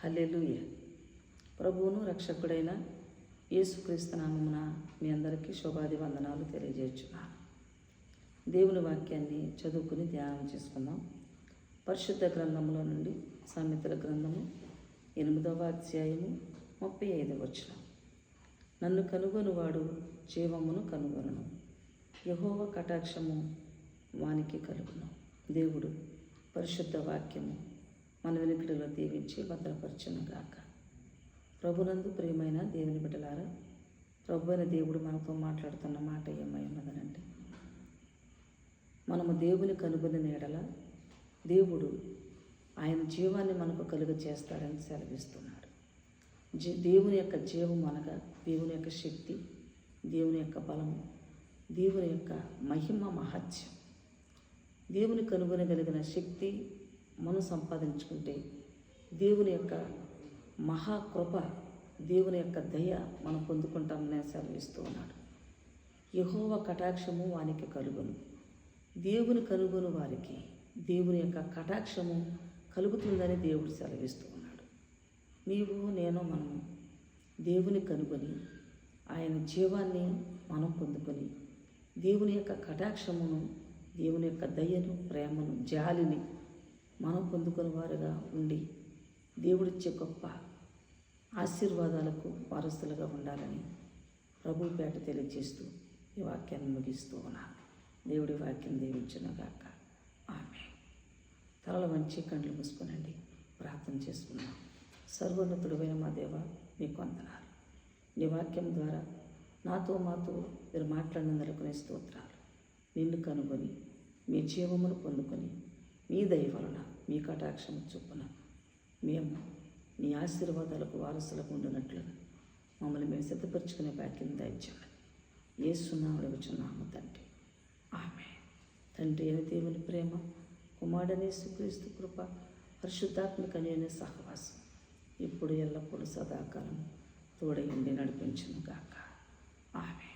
హల్లెలూయా. ప్రభువును రక్షకుడైన యేసుక్రీస్తు నామమున మీ అందరికీ శుభాది వందనాలు తెలియజేస్తున్నాను. దేవుని వాక్యాన్ని చదువుకుని ధ్యానం చేసుకుందాం. పరిశుద్ధ గ్రంథంలో నుండి సామెతల గ్రంథము 8వ అధ్యాయము 35వ వచనం. నన్ను కనుగొనువాడు జీవమును కనుగొనును, యెహోవా కటాక్షము వానికి కలుగును. దేవుడు పరిశుద్ధ వాక్యము మన వెనుకడిలో దీవించి భద్రపరచునుగాక. ప్రభునందు ప్రియమైన దేవుని బిడ్డలారా, ప్రభు అయిన దేవుడు మనతో మాట్లాడుతున్న మాట ఏమై ఉన్నదనంటే, మనము దేవుని కనుగొని ఎడల దేవుడు ఆయన జీవాన్ని మనకు కలుగ చేస్తాడని సెలవిస్తున్నాడు. దేవుని యొక్క జీవం అనగా దేవుని యొక్క శక్తి, దేవుని యొక్క బలము, దేవుని యొక్క మహిమ మహత్యం. దేవుని కనుగొనగలిగిన శక్తి మనం సంపాదించుకుంటే దేవుని యొక్క మహాకృప, దేవుని యొక్క దయ మనం పొందుకుంటామని సెలవిస్తూ ఉన్నాడు. యెహోవా కటాక్షము వానికి కలుగును. దేవుని కనుగొను వారికి దేవుని యొక్క కటాక్షము కలుగుతుందని దేవుడు సెలవిస్తూ ఉన్నాడు. నీవు నేను మనము దేవుని కనుగొని ఆయన జీవాన్ని మనం పొందుకొని దేవుని యొక్క కటాక్షమును, దేవుని యొక్క దయను, ప్రేమను, జాలిని మనం పొందుకుని వారుగా ఉండి దేవుడిచ్చే గొప్ప ఆశీర్వాదాలకు వారసులుగా ఉండాలని ప్రభు పేట తెలియజేస్తూ ఈ వాక్యాన్ని ముగిస్తూ ఉన్నాను. దేవుడి వాక్యం దీవించునుగాక. ఆమేన్. తలల వంచి కండ్లు మూసుకునండి, ప్రార్థన చేసుకున్నాం. సర్వోన్నతుడైన మా దేవ, మీకు వందనాలు. నీ వాక్యం ద్వారా నాతో మాతో మీరు మాట్లాడినందుకు నీ స్తోత్రాలు. నిన్ను కనుగొని మీ జీవమును పొందుకొని మీ దయ వలన మీ కటాక్షం చొప్పున మేము నీ ఆశీర్వాదాలకు వారసులకు ఉండినట్లుగా మమ్మల్ని మేము సిద్ధపరచుకునే భాగ్యం దయచేయండి. యేసునామమున అడుగుచున్నాము తండ్రి, ఆమేన్. తండ్రి అయిన దేవుని ప్రేమ, కుమారుడైన యేసుక్రీస్తు కృప, పరిశుద్ధాత్మక అన్యోన్య సహవాసం ఇప్పుడు ఎల్లప్పుడూ సదాకాలం తోడై ఉండి నడిపించును గాక. ఆమేన్.